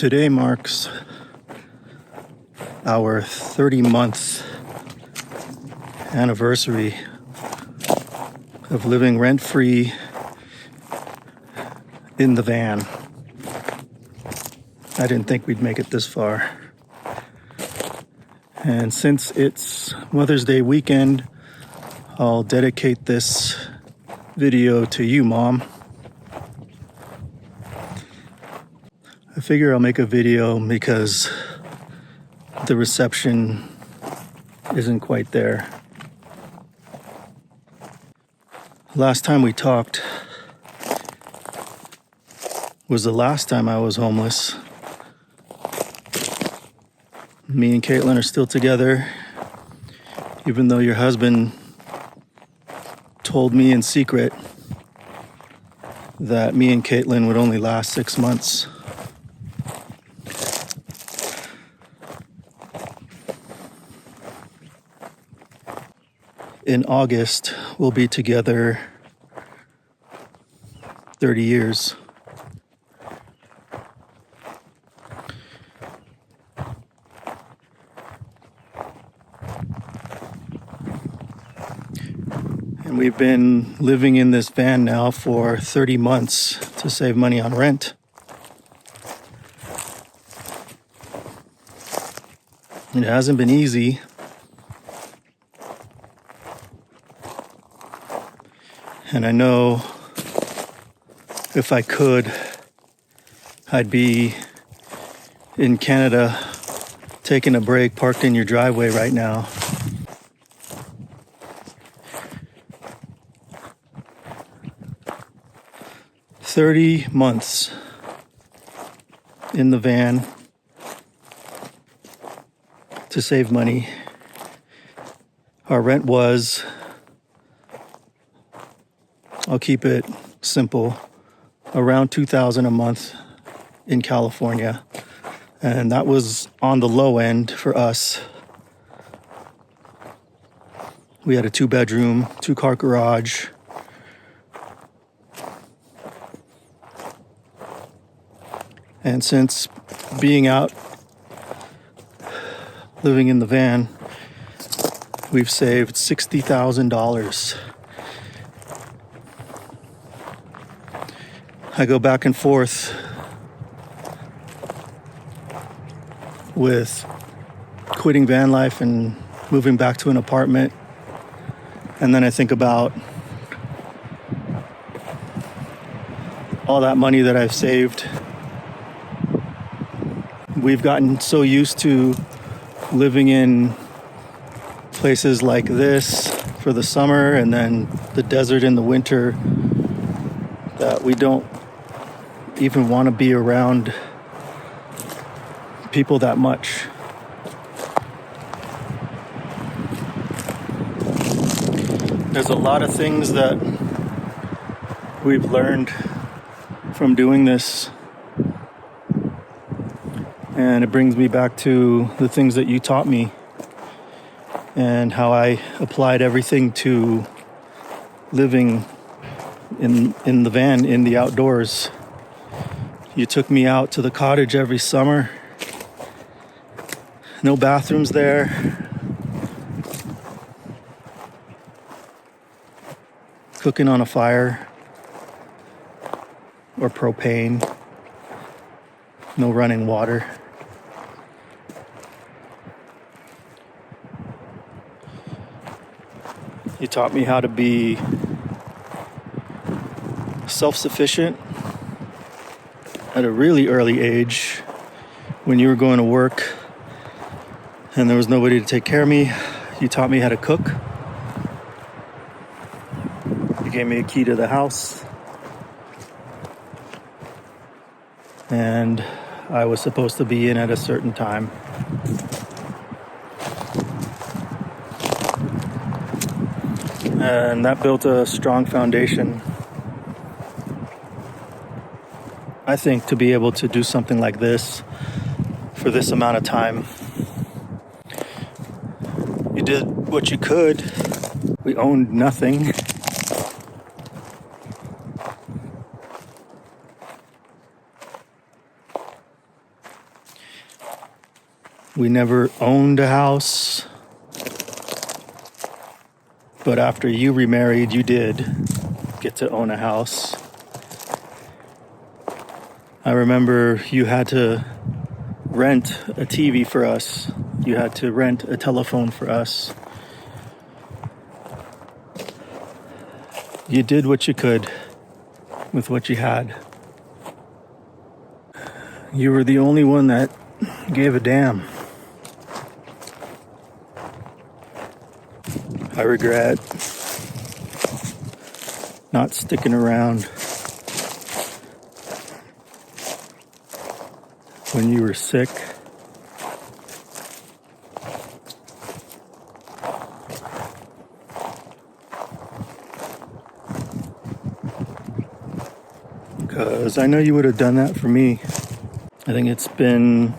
Today marks our 30-month anniversary of living rent-free in the van. I didn't think we'd make it this far. And since it's Mother's Day weekend, I'll dedicate this video to you, Mom. I figure I'll make a video because the reception isn't quite there. Last time we talked was the last time I was homeless. Me and Caitlin are still together, even though your husband told me in secret that me and Caitlin would only last 6 months. In August, we'll be together 30 years. And we've been living in this van now for 30 months to save money on rent. It hasn't been easy. And I know if I could, I'd be in Canada taking a break, parked in your driveway right now. "30 months in the van to save money." Our rent was, I'll keep it simple, around $2,000 a month in California. And that was on the low end for us. We had a 2-bedroom, 2-car garage. And since being out, living in the van, we've saved $60,000. I go back and forth with quitting van life and moving back to an apartment. And then I think about all that money that I've saved. We've gotten so used to living in places like this for the summer and then the desert in the winter that we don't even want to be around people that much. There's a lot of things that we've learned from doing this. And it brings me back to the things that you taught me and how I applied everything to living in the van, in the outdoors. You took me out to the cottage every summer. No bathrooms there. Cooking on a fire or propane. No running water. You taught me how to be self-sufficient at a really early age when you were going to work and there was nobody to take care of me. You taught me how to cook. You gave me a key to the house. And I was supposed to be in at a certain time. And that built a strong foundation, I think, to be able to do something like this for this amount of time. You did what you could. We owned nothing. We never owned a house, but after you remarried, you did get to own a house. I remember you had to rent a TV for us. You had to rent a telephone for us. You did what you could with what you had. You were the only one that gave a damn. I regret not sticking around when you were sick. Because I know you would have done that for me. I think it's been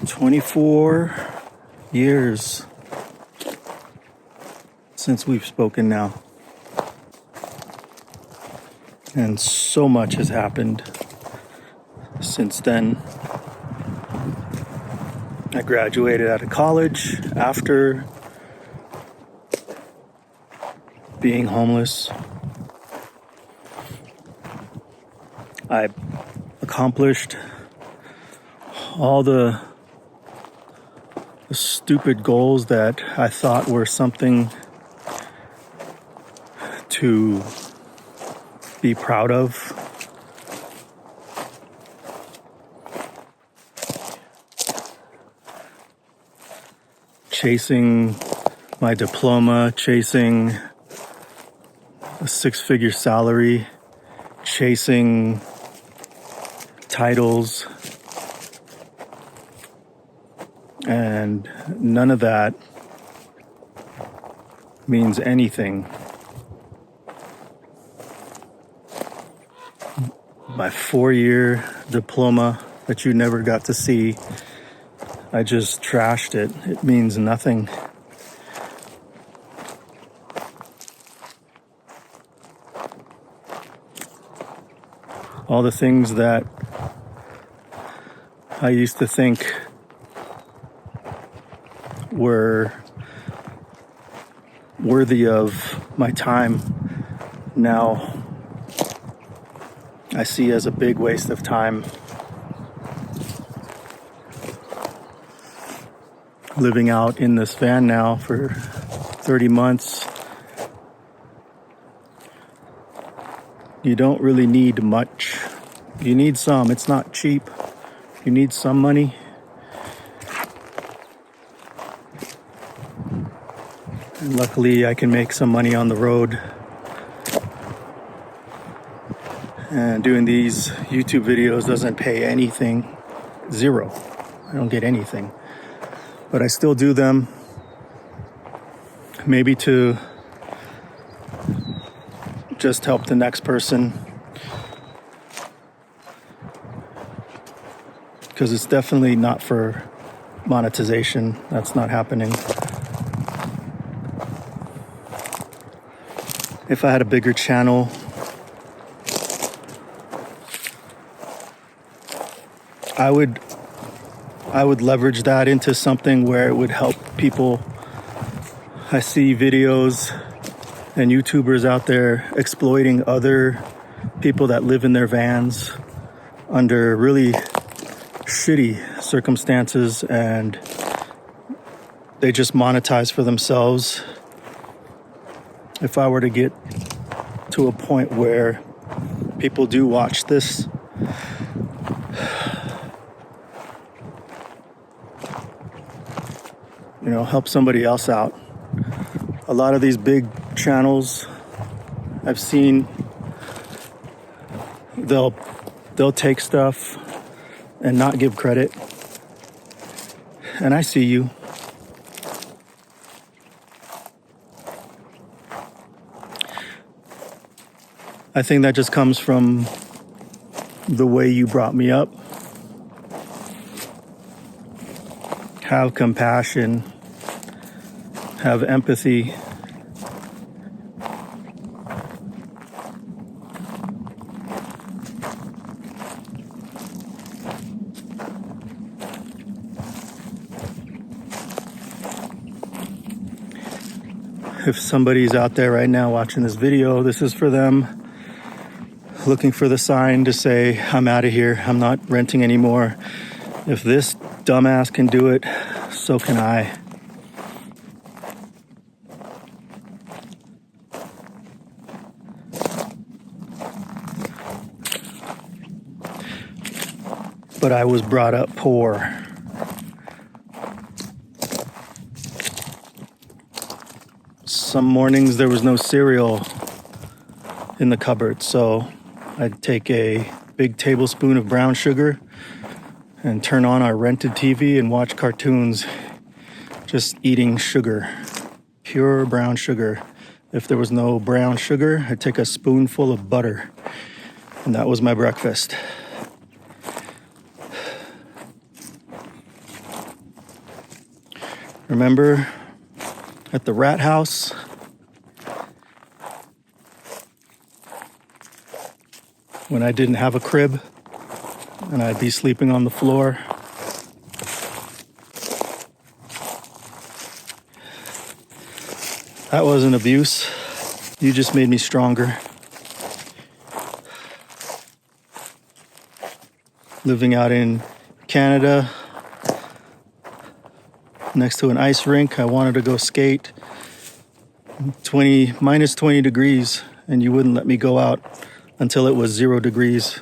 24 years since we've spoken now. And so much has happened since then. I graduated out of college after being homeless. I accomplished all the stupid goals that I thought were something to be proud of. Chasing my diploma, chasing a 6-figure salary, chasing titles, and none of that means anything. My 4-year diploma that you never got to see, I just trashed it. It means nothing. All the things that I used to think were worthy of my time, now I see as a big waste of time. Living out in this van now for 30 months, you don't really need much. You need some. It's not cheap. You need some money. And luckily, I can make some money on the road. And doing these YouTube videos doesn't pay anything. Zero. I don't get anything. But I still do them. Maybe to just help the next person. Because it's definitely not for monetization. That's not happening. If I had a bigger channel, I would leverage that into something where it would help people. I see videos and YouTubers out there exploiting other people that live in their vans under really shitty circumstances, and they just monetize for themselves. If I were to get to a point where people do watch this, help somebody else out. A lot of these big channels I've seen, they'll take stuff and not give credit. And I see you. I think that just comes from the way you brought me up. Have compassion. Have empathy. If somebody's out there right now watching this video, this is for them, looking for the sign to say, I'm out of here, I'm not renting anymore. If this dumbass can do it, so can I. But I was brought up poor. Some mornings there was no cereal in the cupboard, so I'd take a big tablespoon of brown sugar and turn on our rented TV and watch cartoons, just eating sugar, pure brown sugar. If there was no brown sugar, I'd take a spoonful of butter, and that was my breakfast. Remember at the rat house? When I didn't have a crib and I'd be sleeping on the floor. That wasn't abuse. You just made me stronger. Living out in Canada, next to an ice rink, I wanted to go skate. Minus 20 degrees, and you wouldn't let me go out until it was 0 degrees.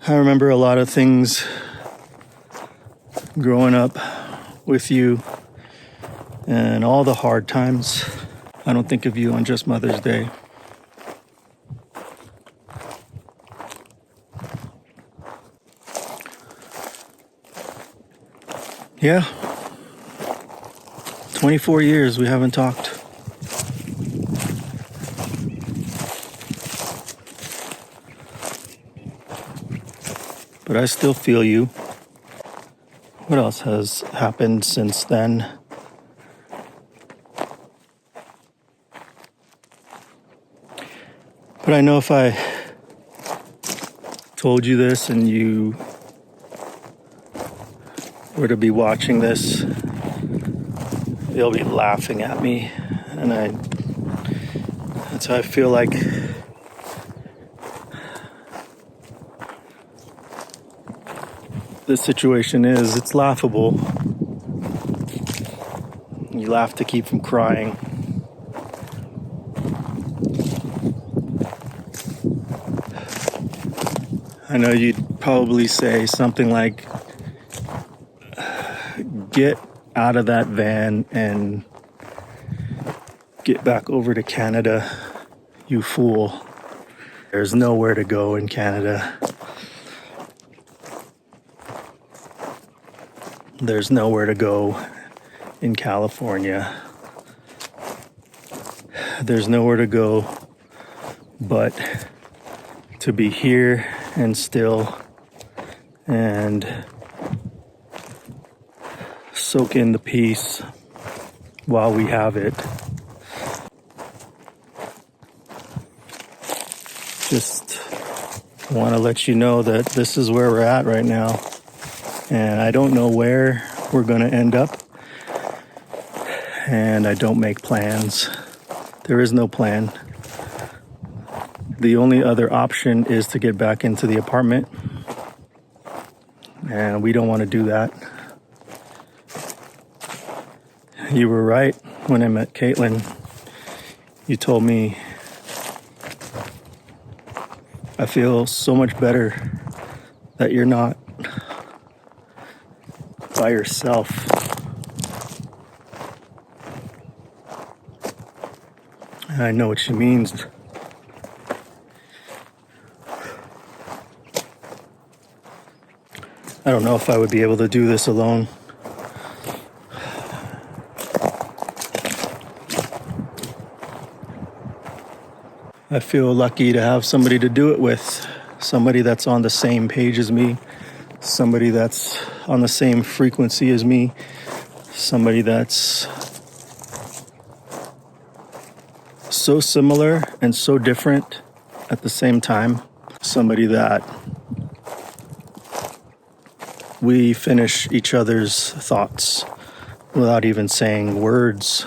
I remember a lot of things growing up with you and all the hard times. I don't think of you on just Mother's Day. Yeah, 24 years we haven't talked. But I still feel you. What else has happened since then? But I know if I told you this and you were to be watching this, you'll be laughing at me. And that's how I feel like this situation is. It's laughable. You laugh to keep from crying. I know you'd probably say something like, get out of that van and get back over to Canada, you fool. There's nowhere to go in Canada. There's nowhere to go in California. There's nowhere to go but to be here and still and soak in the peace while we have it. Just want to let you know that this is where we're at right now. And I don't know where we're going to end up. And I don't make plans. There is no plan. The only other option is to get back into the apartment. And we don't want to do that. You were right when I met Caitlin. You told me I feel so much better that you're not by yourself. And I know what she means. I don't know if I would be able to do this alone. I feel lucky to have somebody to do it with, somebody that's on the same page as me, somebody that's on the same frequency as me, somebody that's so similar and so different at the same time, somebody that we finish each other's thoughts without even saying words.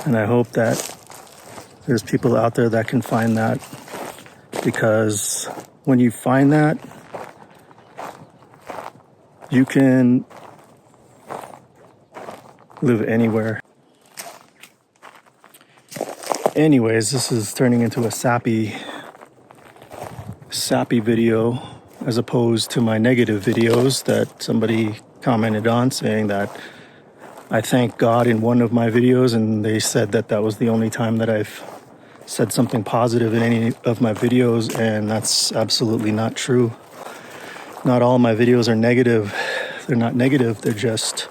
And I hope that there's people out there that can find that, because when you find that, you can live anywhere. Anyways, this is turning into a sappy video as opposed to my negative videos that somebody commented on, saying that I thank God in one of my videos, and they said that that was the only time that I've said something positive in any of my videos, and that's absolutely not true. Not all my videos are negative. They're not negative, they're just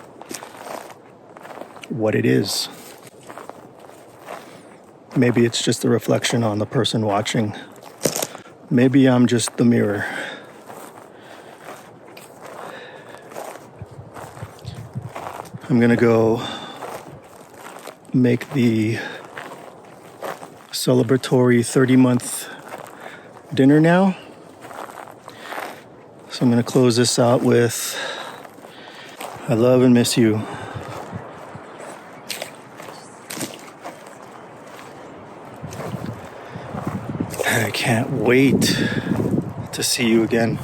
what it is. Maybe it's just a reflection on the person watching. Maybe I'm just the mirror. I'm gonna go make the celebratory 30-month dinner now. So I'm gonna close this out with, I love and miss you. I can't wait to see you again.